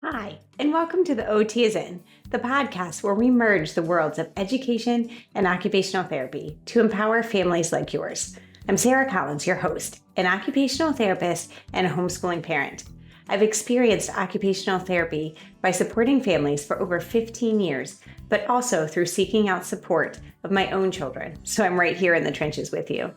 Hi, and welcome to the OT is In, the podcast where we merge the worlds of education and occupational therapy to empower families like yours. I'm Sarah Collins, your host, an occupational therapist and a homeschooling parent. I've experienced occupational therapy by supporting families for over 15 years, but also through seeking out support of my own children. So I'm right here in the trenches with you.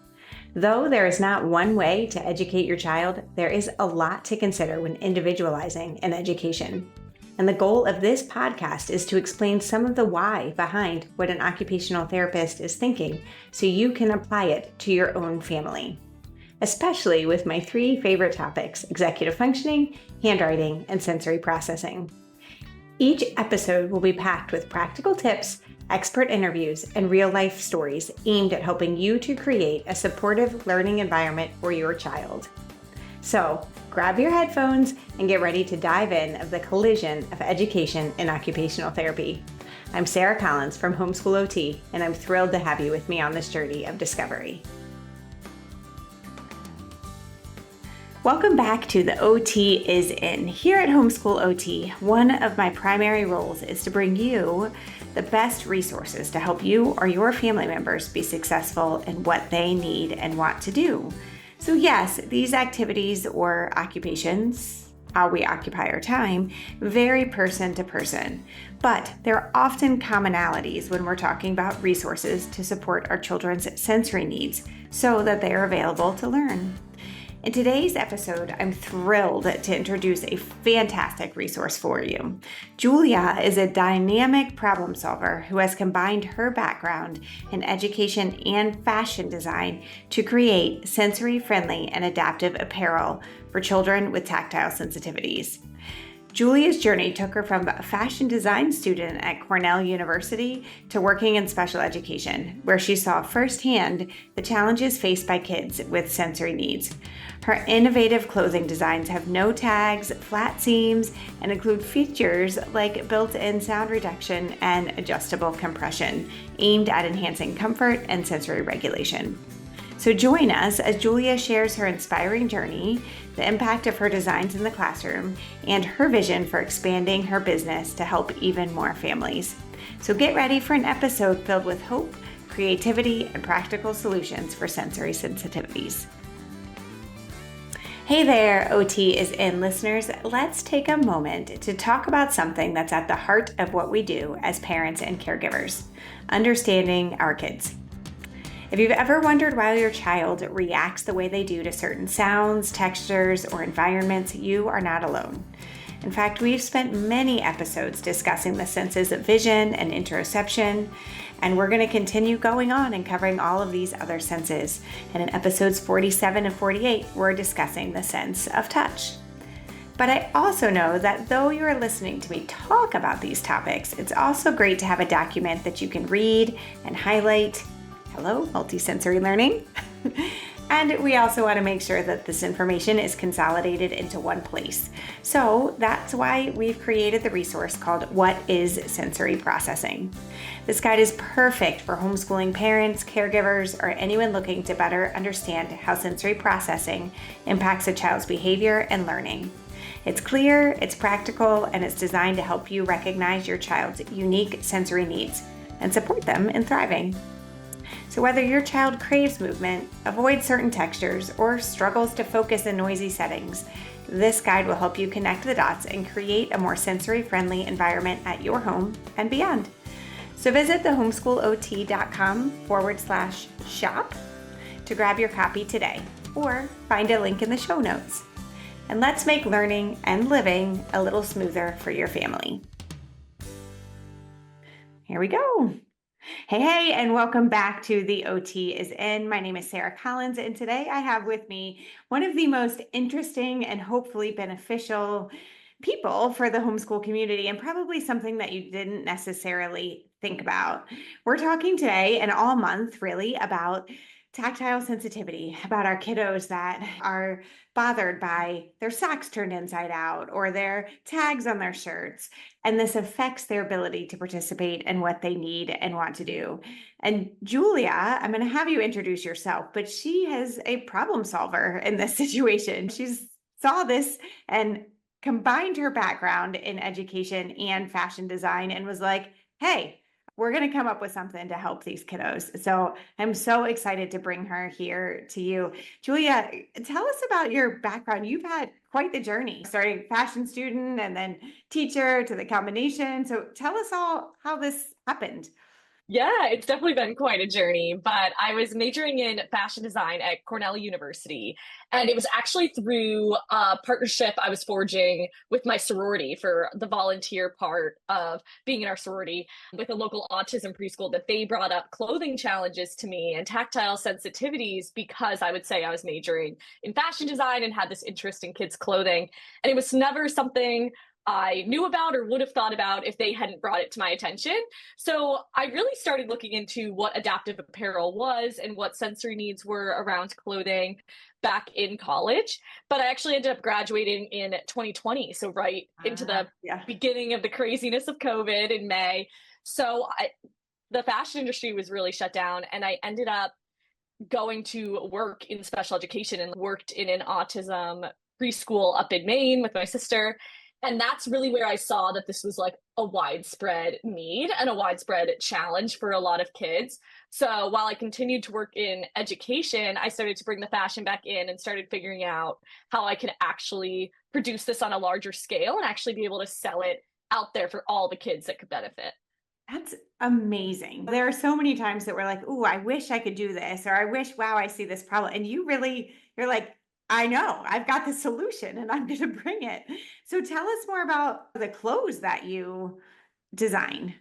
Though there is not one way to educate your child, there is a lot to consider when individualizing an education. And the goal of this podcast is to explain some of the why behind what an occupational therapist is thinking so you can apply it to your own family. Especially with my three favorite topics: executive functioning, handwriting, and sensory processing. Each episode will be packed with practical tips, expert interviews, and real-life stories aimed at helping you to create a supportive learning environment for your child. So, grab your headphones and get ready to dive in of the collision of education and occupational therapy. I'm Sarah Collins from Homeschool OT, and I'm thrilled to have you with me on this journey of discovery. Welcome back to the OT is In. Here at Homeschool OT, one of my primary roles is to bring you the best resources to help you or your family members be successful in what they need and want to do. So yes, these activities or occupations, how we occupy our time, vary person to person, but there are often commonalities when we're talking about resources to support our children's sensory needs so that they are available to learn. In today's episode, I'm thrilled to introduce a fantastic resource for you. Julia is a dynamic problem solver who has combined her background in education and fashion design to create sensory-friendly and adaptive apparel for children with tactile sensitivities. Julia's journey took her from a fashion design student at Cornell University to working in special education, where she saw firsthand the challenges faced by kids with sensory needs. Her innovative clothing designs have no tags, flat seams, and include features like built-in sound reduction and adjustable compression, aimed at enhancing comfort and sensory regulation. So join us as Julia shares her inspiring journey, the impact of her designs in the classroom, and her vision for expanding her business to help even more families. So get ready for an episode filled with hope, creativity, and practical solutions for sensory sensitivities. Hey there, OT is In listeners. Let's take a moment to talk about something that's at the heart of what we do as parents and caregivers: understanding our kids. If you've ever wondered why your child reacts the way they do to certain sounds, textures, or environments, you are not alone. In fact, we've spent many episodes discussing the senses of vision and interoception, and we're going to continue going on and covering all of these other senses. And in episodes 47 and 48, we're discussing the sense of touch. But I also know that though you are listening to me talk about these topics, it's also great to have a document that you can read and highlight. Hello, multisensory learning. And we also want to make sure that this information is consolidated into one place. So that's why we've created the resource called What is Sensory Processing? This guide is perfect for homeschooling parents, caregivers, or anyone looking to better understand how sensory processing impacts a child's behavior and learning. It's clear, it's practical, and it's designed to help you recognize your child's unique sensory needs and support them in thriving. So whether your child craves movement, avoids certain textures, or struggles to focus in noisy settings, this guide will help you connect the dots and create a more sensory-friendly environment at your home and beyond. So visit thehomeschoolot.com/shop to grab your copy today, or find a link in the show notes. And let's make learning and living a little smoother for your family. Here we go. Hey, and welcome back to the OT is In. My name is Sarah Collins, and today I have with me one of the most interesting and hopefully beneficial people for the homeschool community, and probably something that you didn't necessarily think about. We're talking today and all month really about tactile sensitivity, about our kiddos that are bothered by their socks turned inside out or their tags on their shirts. And this affects their ability to participate in what they need and want to do. And Julia, I'm going to have you introduce yourself, but she is a problem solver in this situation. She's saw this and combined her background in education and fashion design and was like, hey, we're going to come up with something to help these kiddos. So I'm so excited to bring her here to you. Julia, tell us about your background. You've had quite the journey, starting fashion student and then teacher to the combination. So tell us all how this happened. Yeah, it's definitely been quite a journey, but I was majoring in fashion design at Cornell University. And it was actually through a partnership I was forging with my sorority for the volunteer part of being in our sorority with a local autism preschool that they brought up clothing challenges to me and tactile sensitivities because I would say I was majoring in fashion design and had this interest in kids' clothing. And it was never something I knew about or would have thought about if they hadn't brought it to my attention. So I really started looking into what adaptive apparel was and what sensory needs were around clothing back in college. But I actually ended up graduating in 2020, so right into the Yeah. beginning of the craziness of COVID in May. The fashion industry was really shut down, and I ended up going to work in special education and worked in an autism preschool up in Maine with my sister. And that's really where I saw that this was like a widespread need and a widespread challenge for a lot of kids. So while I continued to work in education, I started to bring the fashion back in and started figuring out how I could actually produce this on a larger scale and actually be able to sell it out there for all the kids that could benefit. That's amazing. There are so many times that we're like, "Ooh, I wish I could do this," or "I wish, wow, I see this problem." And you're like, "I know, I've got the solution and I'm going to bring it." So tell us more about the clothes that you design.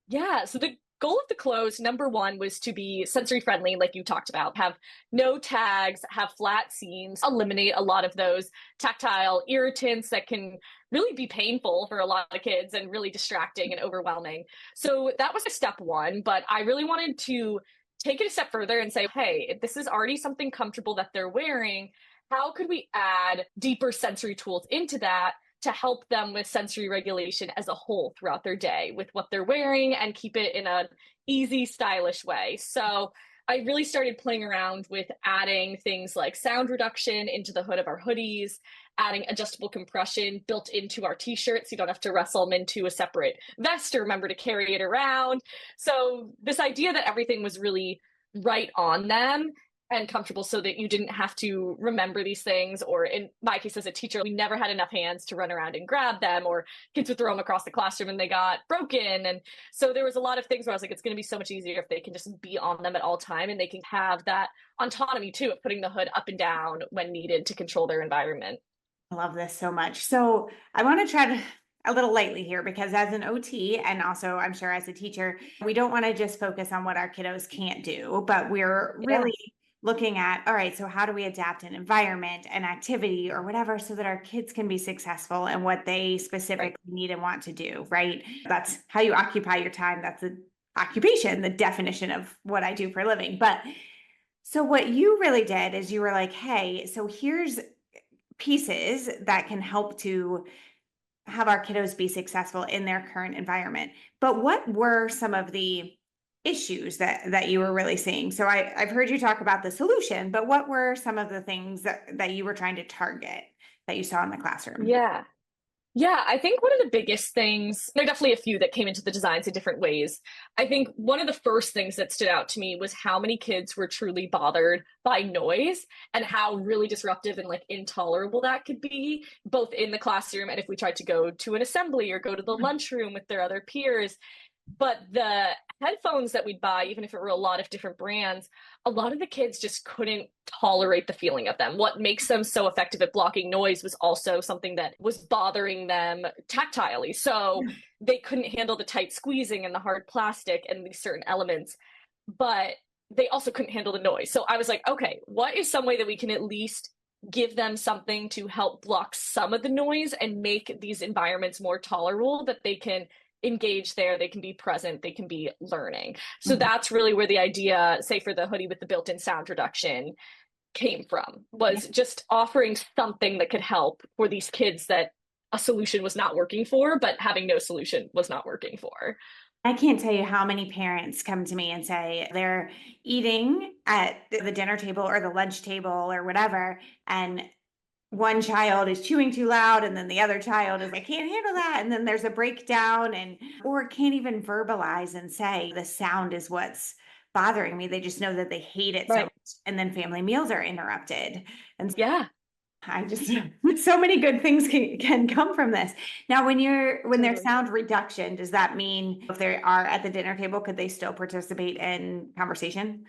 Yeah, so the goal of the clothes, number one, was to be sensory friendly, like you talked about, have no tags, have flat seams, eliminate a lot of those tactile irritants that can really be painful for a lot of kids and really distracting and overwhelming. So that was step one, but I really wanted to take it a step further and say, hey, if this is already something comfortable that they're wearing, how could we add deeper sensory tools into that to help them with sensory regulation as a whole throughout their day with what they're wearing and keep it in an easy, stylish way. So I really started playing around with adding things like sound reduction into the hood of our hoodies, adding adjustable compression built into our t-shirts. So you don't have to wrestle them into a separate vest or remember to carry it around. So this idea that everything was really right on them and comfortable so that you didn't have to remember these things. Or in my case as a teacher, we never had enough hands to run around and grab them, or kids would throw them across the classroom and they got broken. And so there was a lot of things where I was like, it's going to be so much easier if they can just be on them at all time and they can have that autonomy too of putting the hood up and down when needed to control their environment. I love this so much. So I want to try to a little lightly here because as an OT and also I'm sure as a teacher, we don't want to just focus on what our kiddos can't do, but we're Yeah. really looking at, all right, so how do we adapt an environment, an activity or whatever so that our kids can be successful in what they Right. specifically need and want to do, right? That's how you occupy your time. That's the occupation, the definition of what I do for a living. But so what you really did is you were like, hey, so here's pieces that can help to have our kiddos be successful in their current environment. But what were some of the issues that you were really seeing? So I've heard you talk about the solution, but what were some of the things that you were trying to target that you saw in the classroom? Yeah. Yeah, I think one of the biggest things, there are definitely a few that came into the designs in different ways. I think one of the first things that stood out to me was how many kids were truly bothered by noise and how really disruptive and like intolerable that could be, both in the classroom and if we tried to go to an assembly or go to the lunchroom with their other peers. But the headphones that we'd buy, even if it were a lot of different brands, a lot of the kids just couldn't tolerate the feeling of them. What makes them so effective at blocking noise was also something that was bothering them tactilely. So they couldn't handle the tight squeezing and the hard plastic and these certain elements, but they also couldn't handle the noise. So I was like, okay, what is some way that we can at least give them something to help block some of the noise and make these environments more tolerable that they can engage there, they can be present, they can be learning. So Mhm. that's really where the idea, say for the hoodie with the built-in sound reduction, came from, was just offering something that could help for these kids that a solution was not working for, but having no solution was not working for. I can't tell you how many parents come to me and say they're eating at the dinner table or the lunch table or whatever, and one child is chewing too loud and then the other child is, I can't handle that. And then there's a breakdown and, or can't even verbalize and say the sound is what's bothering me. They just know that they hate it so Right. much. And then family meals are interrupted. And Yeah, I just, so many good things can come from this. Now, when there's totally. sound reduction, does that mean if they are at the dinner table, could they still participate in conversation?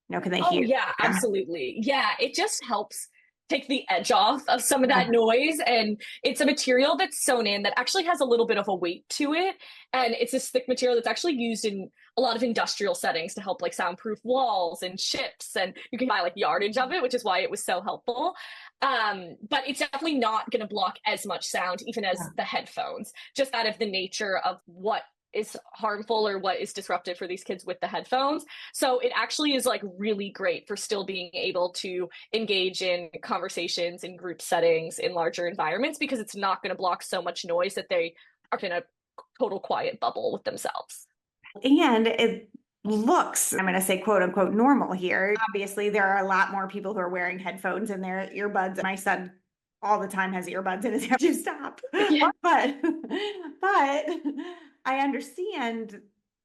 No, can they Oh, hear? yeah, Yeah. absolutely. Yeah, it just helps take the edge off of some of that Yeah. noise. And it's a material that's sewn in that actually has a little bit of a weight to it. And it's this thick material that's actually used in a lot of industrial settings to help like soundproof walls and ships. And you can buy like yardage of it, which is why it was so helpful. But it's definitely not going to block as much sound, even as the headphones, just out of the nature of what is harmful or what is disruptive for these kids with the headphones. So it actually is like really great for still being able to engage in conversations in group settings in larger environments because it's not going to block so much noise that they are in a total quiet bubble with themselves. And it looks, I'm going to say quote unquote normal here. Obviously, there are a lot more people who are wearing headphones and their earbuds. My son all the time has earbuds in his ear. Just stop. Yeah. But I understand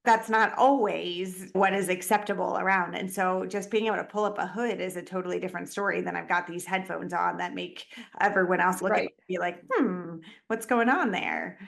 that's not always what is acceptable around. And so just being able to pull up a hood is a totally different story than I've got these headphones on that make everyone else look at me Right. and be like, what's going on there?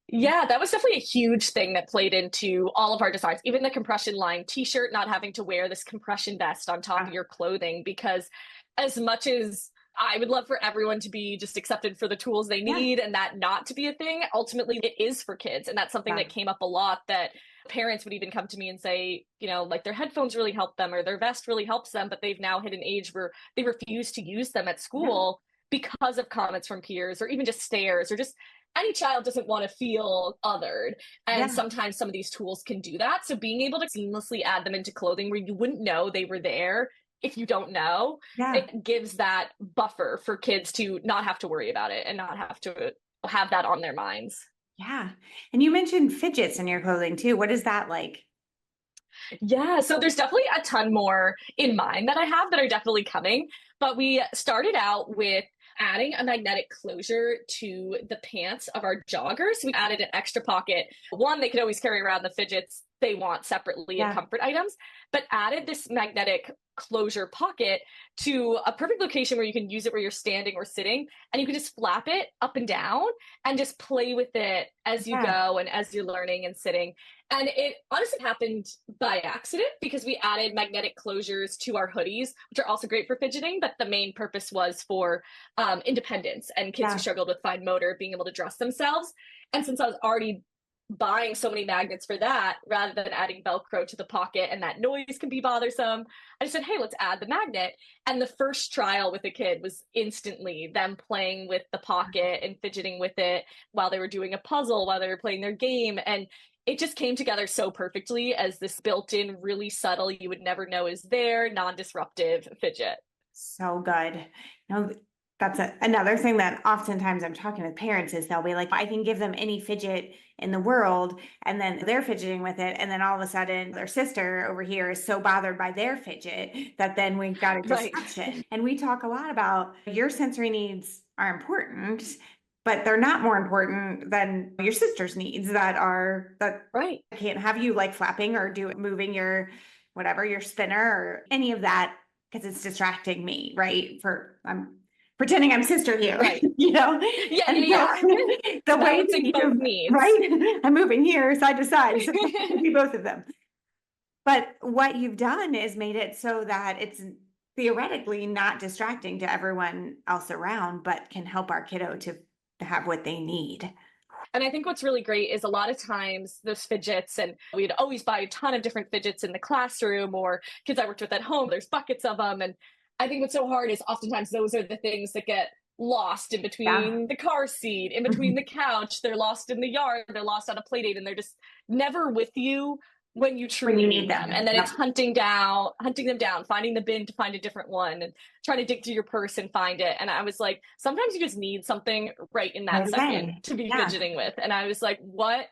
Yeah, that was definitely a huge thing that played into all of our designs. Even the compression line t-shirt, not having to wear this compression vest on top of your clothing, because as much as I would love for everyone to be just accepted for the tools they Yeah. need and that not to be a thing, ultimately it is for kids. And that's something Yeah. that came up a lot, that parents would even come to me and say, you know, like their headphones really help them or their vest really helps them, but they've now hit an age where they refuse to use them at Yeah. school because of comments from peers or even just stares or just any child doesn't want to feel othered. And Yeah. sometimes some of these tools can do that. So being able to seamlessly add them into clothing where you wouldn't know they were there if you don't know, Yeah. it gives that buffer for kids to not have to worry about it and not have to have that on their minds. Yeah. And you mentioned fidgets in your clothing too. What is that like? Yeah, so there's definitely a ton more in mind that I have that are definitely coming. But we started out with adding a magnetic closure to the pants of our joggers. So we added an extra pocket. One, they could always carry around the fidgets they want separately and Yeah. comfort items, but added this magnetic closure pocket to a perfect location where you can use it where you're standing or sitting, and you can just flap it up and down and just play with it as you Yeah. go and as you're learning and sitting. And it honestly happened by accident because we added magnetic closures to our hoodies, which are also great for fidgeting. But the main purpose was for independence and kids who Yeah. struggled with fine motor being able to dress themselves. And since I was already buying so many magnets for that, rather than adding Velcro to the pocket and that noise can be bothersome, I just said, hey, let's add the magnet. And the first trial with the kid was instantly them playing with the pocket and fidgeting with it while they were doing a puzzle, while they were playing their game. And it just came together so perfectly as this built-in, really subtle, you would never know is there, non-disruptive fidget. So good. That's another thing that oftentimes I'm talking with parents is they'll be like, I can give them any fidget in the world, and then they're fidgeting with it. And then all of a sudden, their sister over here is so bothered by their fidget that then we've got a Right. disruption. And we talk a lot about your sensory needs are important, but they're not more important than your sister's needs that Right. can't have you like flapping or moving your whatever, your spinner or any of that because it's distracting me, right? I'm pretending I'm sister here, Right. you know? Yeah, And yeah, so yeah. the way that Balancing both you, needs. right? I'm moving here side to side, so it could be both of them. But what you've done is made it so that it's theoretically not distracting to everyone else around, but can help our kiddo to have what they need. And I think what's really great is a lot of times those fidgets, and we'd always buy a ton of different fidgets in the classroom or kids I worked with at home, there's buckets of them. And I think what's so hard is oftentimes those are the things that get lost in Yeah. between the car seat, in between Mhm. the couch, they're lost in the yard, they're lost on a play date, and they're just never with you when you When truly you need need them. them. And then it's Yep. hunting them down, finding the bin to find a different one and trying to dig through your purse and find it. And I was like, sometimes you just need something right in that Right second away. to be Yeah. fidgeting with. And I was like, what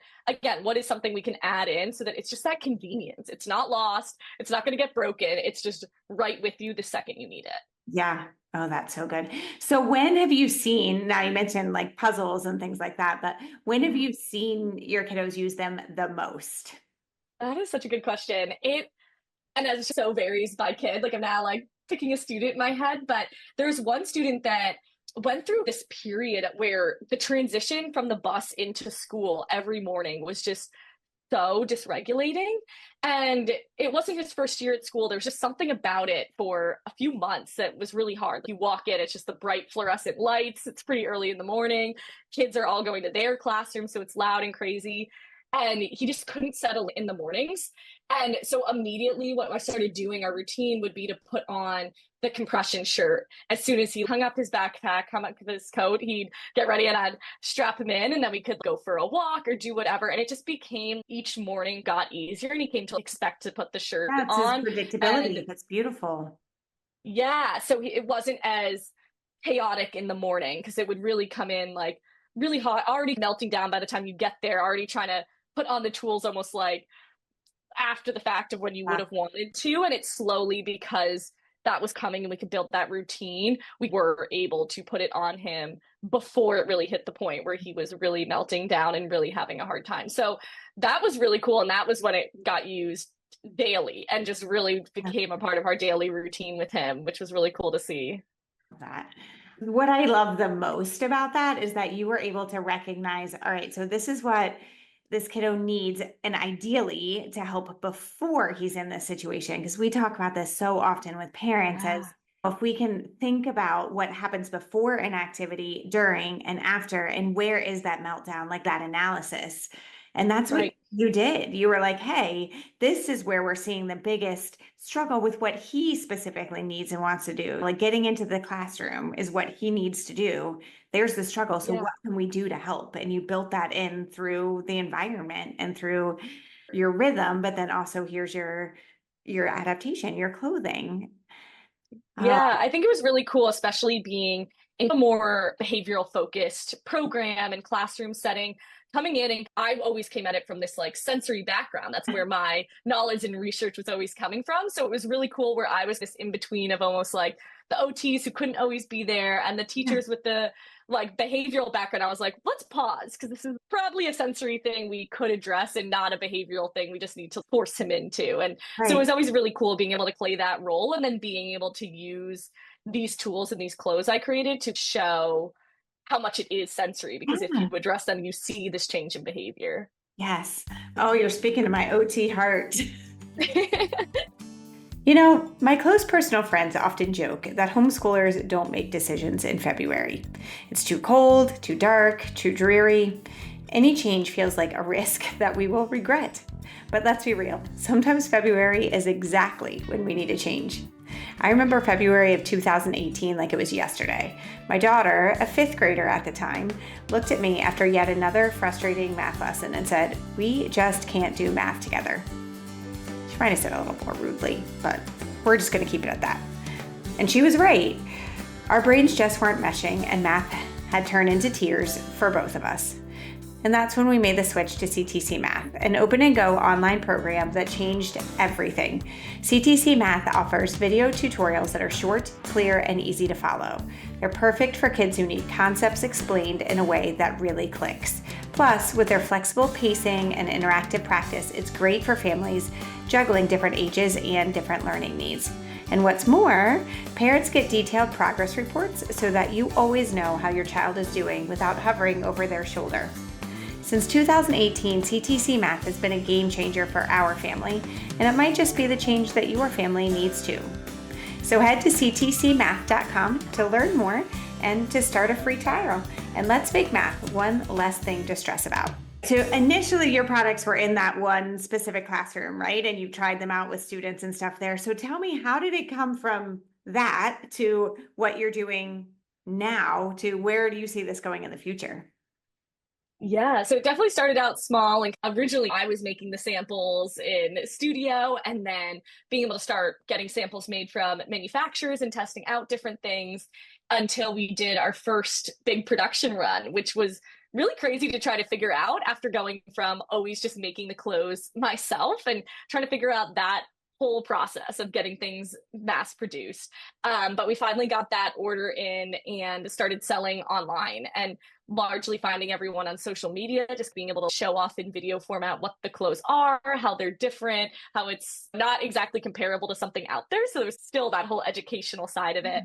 is something we can add in so that it's just that convenience? It's not lost. It's not going to get broken. It's just right with you the second you need it. Yeah. Oh, that's so good. So when have you seen, now you mentioned like puzzles and things like that, but when have Mhm. you seen your kiddos use them the most? That is such a good question. And it so varies by kid. Like I'm now like picking a student in my head, but there's one student that went through this period where the transition from the bus into school every morning was just so dysregulating. And it wasn't his first year at school. There was just something about it for a few months that was really hard. You walk in, it's just the bright fluorescent lights. It's pretty early in the morning. Kids are all going to their classroom, so it's loud and crazy. And he just couldn't settle in the mornings. And so immediately, what I started doing, our routine would be to put on the compression shirt. As soon as he hung up his backpack, hung up his coat, he'd get ready and I'd strap him in, and then we could go for a walk or do whatever. And it just became each morning got easier, and he came to expect to put the shirt That's his on. And predictability. That's beautiful. yeah, so it wasn't as chaotic in the morning because it would really come in like really hot, already melting down by the time you get there, already trying to put on the tools almost like after the fact of when you would Yeah. have wanted to. And it's slowly because that was coming and we could build that routine, we were able to put it on him before it really hit the point where he was really melting down and really having a hard time. So that was really cool. And that was when it got used daily and just really became a part of our daily routine with him, which was really cool to see. That. What I love the most about that is that you were able to recognize, all right, so this is what this kiddo needs, and ideally to help before he's in this situation. Because we talk about this so often with parents as Yeah. if we can think about what happens before an activity, during, and after, and where is that meltdown, like that analysis. And that's what Right. you did. You were like, hey, this is where we're seeing the biggest struggle with what he specifically needs and wants to do. Like getting into the classroom is what he needs to do. There's the struggle. So Yeah. what can we do to help? And you built that in through the environment and through your rhythm, but then also here's your adaptation, your clothing. Oh, Yeah, I think it was really cool, especially being in a more behavioral focused program and classroom setting. Coming in, and I always came at it from this like sensory background. That's where my knowledge and research was always coming from. So it was really cool where I was this in between of almost like the OTs who couldn't always be there and the yeah, teachers with the like behavioral background. I was like, let's pause because this is probably a sensory thing we could address and not a behavioral thing we just need to force him into. And so it right. was always really cool being able to play that role and then being able to use these tools and these clothes I created to show how much it is sensory. Because if you Yeah. address them, you see this change in behavior. Yes. Oh, you're speaking to my OT heart. You know, my close personal friends often joke that homeschoolers don't make decisions in February. It's too cold, too dark, too dreary. Any change feels like a risk that we will regret. But let's be real, sometimes February is exactly when we need a change. I remember February of 2018 like it was yesterday. My daughter, a fifth grader at the time, looked at me after yet another frustrating math lesson and said, "We just can't do math together." She might have said it a little more rudely, but we're just going to keep it at that. And she was right. Our brains just weren't meshing, and math had turned into tears for both of us. And that's when we made the switch to CTC Math, an open and go online program that changed everything. CTC Math offers video tutorials that are short, clear, and easy to follow. They're perfect for kids who need concepts explained in a way that really clicks. Plus, with their flexible pacing and interactive practice, it's great for families juggling different ages and different learning needs. And what's more, parents get detailed progress reports so that you always know how your child is doing without hovering over their shoulder. Since 2018, CTC Math has been a game changer for our family, and it might just be the change that your family needs too. So head to ctcmath.com to learn more and to start a free trial. And let's make math one less thing to stress about. So initially your products were in that one specific classroom, right? And you tried them out with students and stuff there. So tell me, how did it come from that to what you're doing now to where do you see this going in the future? Yeah, so it definitely started out small. Like originally, I was making the samples in studio and then being able to start getting samples made from manufacturers and testing out different things until we did our first big production run, which was really crazy to try to figure out after going from always just making the clothes myself and trying to figure out that whole process of getting things mass produced. But we finally got that order in and started selling online, and largely finding everyone on social media, just being able to show off in video format what the clothes are, how they're different, how it's not exactly comparable to something out there. So there's still that whole educational side of it.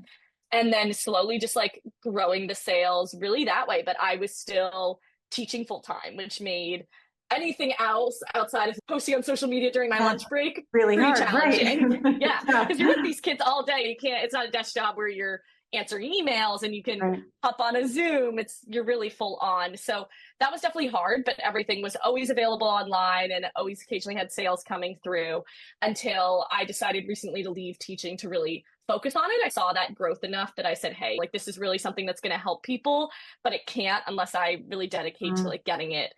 And then slowly just like growing the sales really that way. But I was still teaching full time, which made anything else outside of posting on social media during my lunch break Really pretty hard, challenging. right? Yeah, because you're with these kids all day. You can't, it's not a desk job where you're answering emails and you can Right. hop on a Zoom. You're really full on. So that was definitely hard, but everything was always available online and always occasionally had sales coming through until I decided recently to leave teaching to really focus on it. I saw that growth enough that I said, hey, like this is really something that's going to help people, but it can't unless I really dedicate to like getting it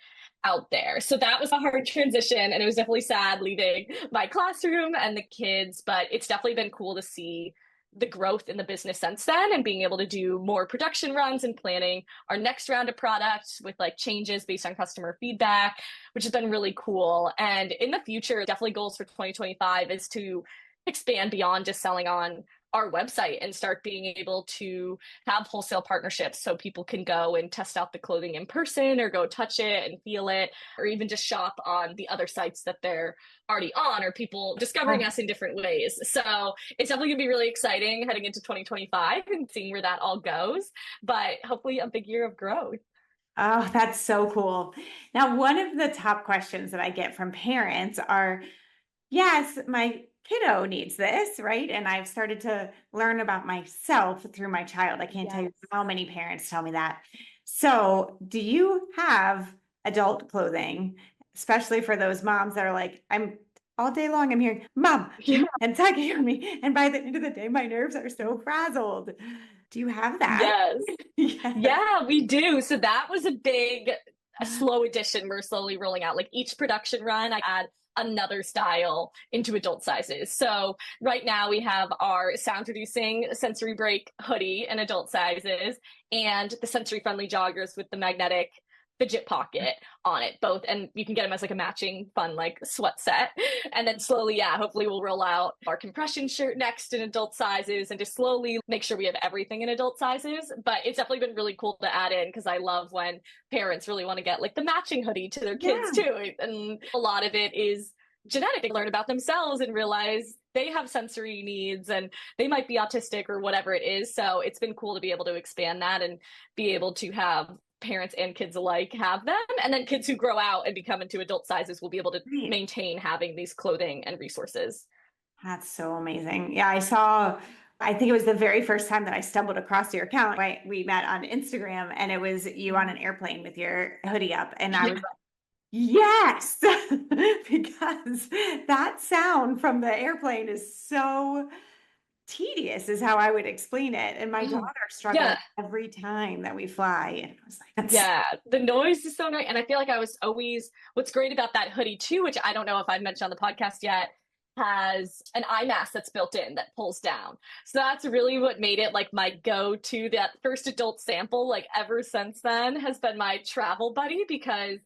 out there. So that was a hard transition, and it was definitely sad leaving my classroom and the kids, but it's definitely been cool to see the growth in the business since then, and being able to do more production runs and planning our next round of products with like changes based on customer feedback, which has been really cool. And in the future, definitely goals for 2025 is to expand beyond just selling on our website and start being able to have wholesale partnerships so people can go and test out the clothing in person or go touch it and feel it, or even just shop on the other sites that they're already on, or people discovering us in different ways. So it's definitely gonna be really exciting heading into 2025 and seeing where that all goes, but hopefully a big year of growth. Oh, that's so cool. Now, one of the top questions that I get from parents are, yes, my kiddo needs this, right? And I've started to learn about myself through my child. I can't tell you how many parents tell me that. So, do you have adult clothing, especially for those moms that are like, I'm all day long, I'm hearing, Mom, Yeah. and tugging on me. And by the end of the day, my nerves are so frazzled. Do you have that? Yes. Yes. Yeah, we do. So that was a slow addition we're slowly rolling out. Like each production run, I add another style into adult sizes. So right now we have our sound reducing sensory break hoodie in adult sizes and the sensory friendly joggers with the magnetic fidget pocket on it both, and you can get them as like a matching fun like sweat set. And then slowly, yeah, hopefully we'll roll out our compression shirt next in adult sizes and just slowly make sure we have everything in adult sizes. But it's definitely been really cool to add in because I love when parents really want to get like the matching hoodie to their kids too, and a lot of it is genetic. They learn about themselves and realize they have sensory needs and they might be autistic or whatever it is. So it's been cool to be able to expand that and be able to have parents and kids alike have them. And then kids who grow out and become into adult sizes will be able to Right. maintain having these clothing and resources. That's so amazing. Yeah, I think it was the very first time that I stumbled across your account. We met on Instagram and it was you on an airplane with your hoodie up. And I was like, yes, because that sound from the airplane is so tedious, is how I would explain it. And my daughter struggles Yeah. every time that we fly. And I was like, that's Yeah, the noise is so nice. And I feel like I was always, what's great about that hoodie too, which I don't know if I've mentioned on the podcast yet, has an eye mask that's built in that pulls down. So that's really what made it like my go-to. That first adult sample, like ever since then, has been my travel buddy, because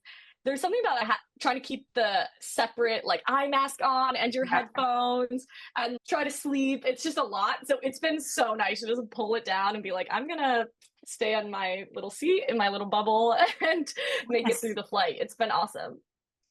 there's something about trying to keep the separate like eye mask on and your headphones and try to sleep. It's just a lot. So it's been so nice to just pull it down and be like, I'm gonna stay on my little seat in my little bubble and make it through the flight. It's been awesome.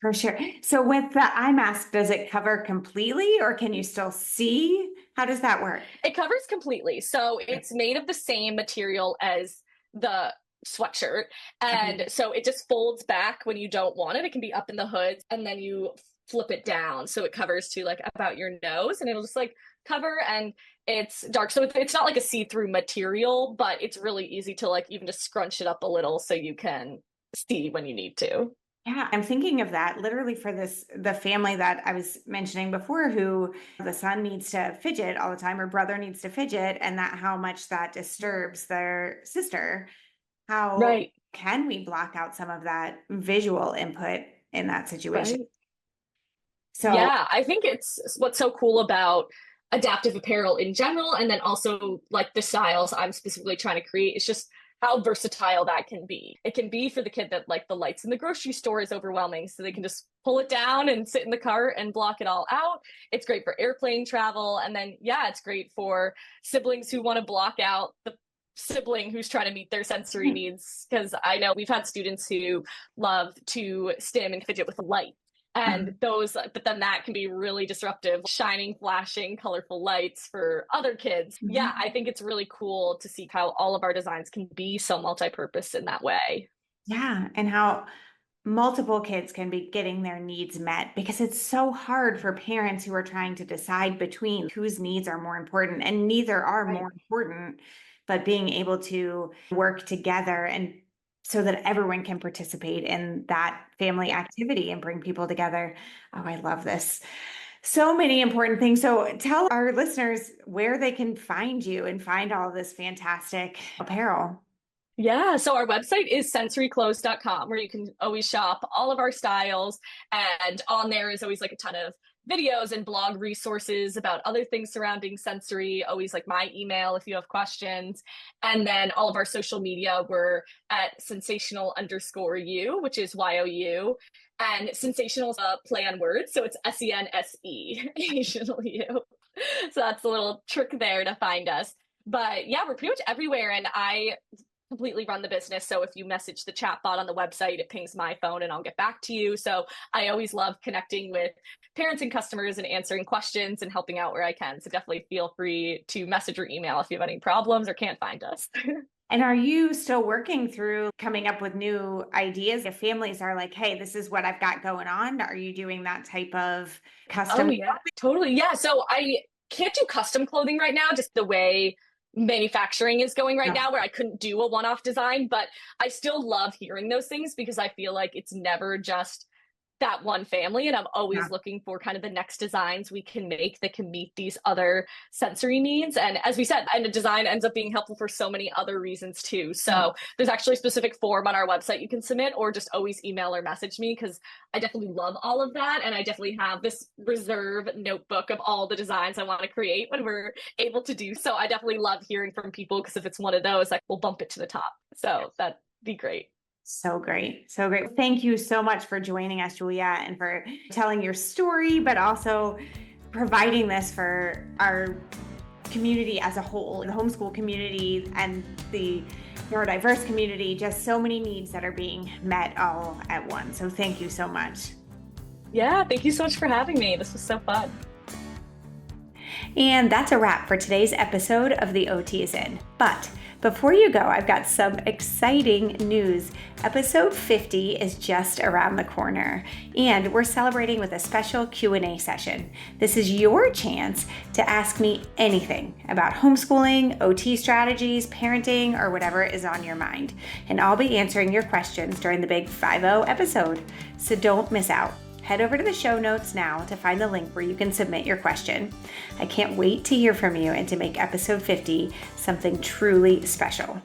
for sure. So with the eye mask, does it cover completely or can you still see? How does that work? It covers completely. So it's made of the same material as the sweatshirt. And so it just folds back when you don't want it. It can be up in the hood and then you flip it down. So it covers to like about your nose, and it'll just like cover, and it's dark. So it's not like a see-through material, but it's really easy to like even just scrunch it up a little so you can see when you need to. Yeah, I'm thinking of that literally for the family that I was mentioning before, who the son needs to fidget all the time, or brother needs to fidget, and that how much that disturbs their sister. How Right. can we block out some of that visual input in that situation? Right. So, Yeah, I think it's what's so cool about adaptive apparel in general, and then also like the styles I'm specifically trying to create. It's just how versatile that can be. It can be for the kid that like the lights in the grocery store is overwhelming, so they can just pull it down and sit in the cart and block it all out. It's great for airplane travel. And then, yeah, it's great for siblings who want to block out the sibling who's trying to meet their sensory needs. Because I know we've had students who love to stim and fidget with light. And those, but then that can be really disruptive, shining, flashing, colorful lights for other kids. Yeah, I think it's really cool to see how all of our designs can be so multi-purpose in that way. Yeah, and how multiple kids can be getting their needs met, because it's so hard for parents who are trying to decide between whose needs are more important, and neither are Right. more important, but being able to work together and so that everyone can participate in that family activity and bring people together. Oh, I love this. So many important things. So tell our listeners where they can find you and find all this fantastic apparel. Yeah, so our website is sensoryclothes.com, where you can always shop all of our styles. And on there is always like a ton of videos and blog resources about other things surrounding sensory, always like my email if you have questions. And then all of our social media, we're at sensational_you, which is YOU. And sensational is a play on words. So it's SENSE, you. So that's a little trick there to find us. But yeah, we're pretty much everywhere. And I completely run the business. So if you message the chat bot on the website, it pings my phone and I'll get back to you. So I always love connecting with parents and customers and answering questions and helping out where I can. So definitely feel free to message or email if you have any problems or can't find us. And are you still working through coming up with new ideas? If families are like, hey, this is what I've got going on, are you doing that type of Oh custom? yeah, totally. Yeah. So I can't do custom clothing right now, just the way manufacturing is going right now, where I couldn't do a one-off design, but I still love hearing those things because I feel like it's never just that one family, and I'm always looking for kind of the next designs we can make that can meet these other sensory needs. And as we said, and a design ends up being helpful for so many other reasons too. So there's actually a specific form on our website you can submit, or just always email or message me, because I definitely love all of that. And I definitely have this reserve notebook of all the designs I want to create when we're able to do so. I definitely love hearing from people, because if it's one of those, like, we'll bump it to the top. So that'd be great. So great. So great. Thank you so much for joining us, Julia, and for telling your story, but also providing this for our community as a whole, the homeschool community and the neurodiverse community. Just so many needs that are being met all at once. So thank you so much. Yeah, thank you so much for having me. This was so fun. And that's a wrap for today's episode of The OT is In. But before you go, I've got some exciting news. Episode 50 is just around the corner, and we're celebrating with a special Q&A session. This is your chance to ask me anything about homeschooling, OT strategies, parenting, or whatever is on your mind. And I'll be answering your questions during the big 50 episode, so don't miss out. Head over to the show notes now to find the link where you can submit your question. I can't wait to hear from you and to make episode 50 something truly special.